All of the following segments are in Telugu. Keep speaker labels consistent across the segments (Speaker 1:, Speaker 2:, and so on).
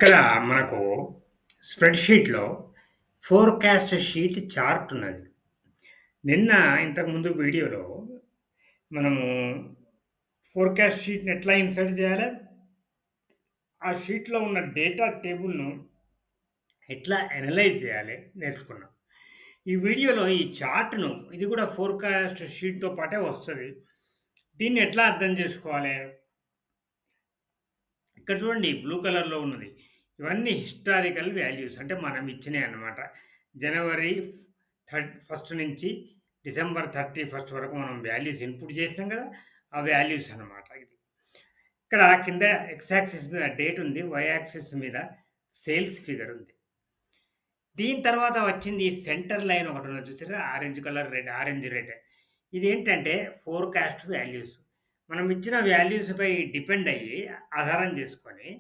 Speaker 1: ఇక్కడ మనకు స్ప్రెడ్‌షీట్‌లో ఫోర్‌కాస్ట్ షీట్ చార్ట్ ఉన్నది. నిన్న ఇంతకుముందు వీడియోలో మనము ఫోర్‌కాస్ట్ షీట్‌ని ఎట్లా ఇన్సర్ట్ చేయాలి? ఆ షీట్‌లో ఉన్న డేటా టేబుల్‌ను ఎట్లా అనలైజ్ చేయాలి నేర్చుకున్నాం. ఈ వీడియోలో ఈ చార్ట్‌ను ఇది కూడా ఫోర్‌కాస్ట్ షీట్‌తో పాటే వస్తది. దీన్ని ఎట్లా అర్థం చేసుకోవాలి? ఇక్కడ చూడండి బ్లూ కలర్‌లో ఉన్నది. ఇవన్నీ హిస్టారికల్ వాల్యూస్ అంటే మనం ఇచ్చినయన్నమాట. జనవరి ఫస్ట్ నుంచి డిసెంబర్ 31 వరకు మనం వాల్యూస్ ఇన్‌పుట్ చేసినాం కదా! ఆ వాల్యూస్ అన్నమాట ఇది. ఇక్కడ కింద ఎక్స్ యాక్సిస్ మీద డేట్ ఉంది. వై యాక్సిస్ మీద సేల్స్ ఫిగర్ ఉంది. దీని తర్వాత వచ్చింది సెంటర్ లైన్ ఒకటున్నది చూసారా? Orange colour, orange, red. ఇదేంటంటే ఫోర్‌కాస్ట్ వాల్యూస్. మనం ఇచ్చిన వాల్యూస్‌పై డిపెండ్ అయ్యి ఆధారం చేసుకొని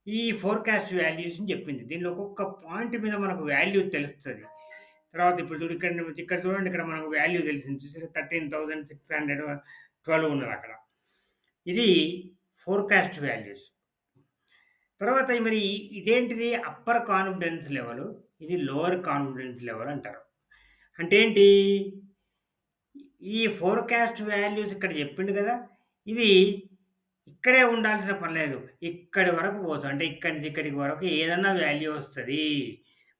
Speaker 1: ఈ ఫోర్‌కాస్ట్ వాల్యూస్‌ని చెప్పింది. దీనిలో ఒక్కొక్క పాయింట్ మీద మనకు వాల్యూ తెలుస్తది. తర్వాత ఇప్పుడు చూడు ఇక్కడ చూడండి ఇక్కడ మనకు వాల్యూ తెలిసింది చూసారా? 13,612 ఉన్నదక్కడ. ఇది ఫోర్‌కాస్ట్ వాల్యూస్. తర్వాత మరి ఇదేంటిది అప్పర్ కాన్ఫిడెన్స్ లెవెల్, ఇది లోవర్ కాన్ఫిడెన్స్ లెవెల్ అంటారు. అంటే ఏంటి? ఈ ఫోర్‌కాస్ట్ వాల్యూస్ ఇక్కడ చెప్పిండు కదా! ఇది ఇక్కడే ఉండాల్సిన పని లేదు. ఇక్కడి వరకు పోవచ్చు. అంటే ఇక్కడి నుంచి ఇక్కడికి వరకు ఏదన్నా వాల్యూ వస్తది.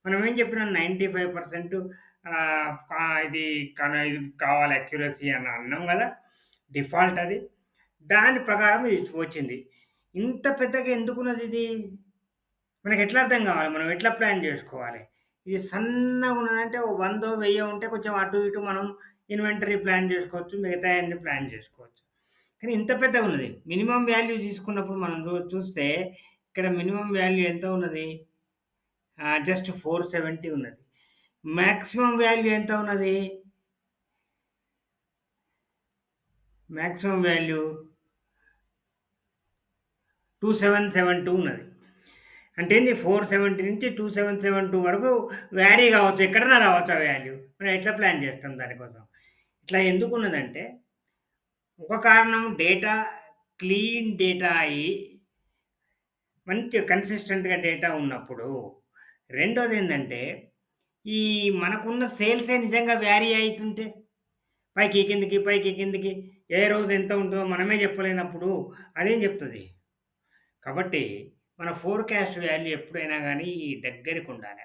Speaker 1: మనం ఏం చెప్పినాం 95% ఇది ఇది కావాలి అక్యురసీ అని అన్నాం గదా! డిఫాల్ట్ అది. దాని ప్రకారం ఇది వచ్చింది. ఇంత పెద్దగా ఎందుకున్నదిది? మనకెట్లా అర్థం కావాలి? మనం ఎట్లా ప్లాన్ జేసుకోవాలి? ఇది సన్నగున్నదంటే ఓ 100, 1000 ఉంటే కొంచెం అటు ఇటు మనం ఇన్వెంటరీ ప్లాన్ జేసుకోవచ్చు. మిగతాయన్నీ ప్లాన్ జేసుకోవచ్చు. కానీ ఇంత పెద్దగున్నది. మినిమమ్ వాల్యూ తీసుకున్నప్పుడు మనం చూస్తే ఇక్కడ మినిమమ్ వాల్యూ ఎంత ఉన్నది? జస్ట్ 470 ఉన్నది. మాక్సిమం వాల్యూ ఎంత ఉన్నది? మాక్సిమం వాల్యూ 2772 ఉన్నది. అంటే ఏంది 470 నుంచి 2772 వరకు వేరీ కావచ్చు. ఎక్కడైనా రావచ్చు ఆ వాల్యూ. మనం ఎట్లా ప్లాన్ చేస్తాం దానికోసం? ఇట్లా ఎందుకున్నదంటే, ఒక కారణం డేటా క్లీన్ డేటా అయ్యి మంచి కన్సిస్టెంట్‌గా డేటా ఉన్నప్పుడు. రెండోదేందంటే, ఈ మనకున్న సేల్సే నిజంగా వేరీ అయితుంటే, పైకి, కిందకి, పైకి, కిందకి ఏ రోజు ఎంత ఉంటదో మనమే చెప్పలేనప్పుడు అదేం చెప్తది? కాబట్టి మన ఫోర్‌కాస్ట్ వాల్యూ ఎప్పుడైనా గానీ దగ్గరకుండాలి.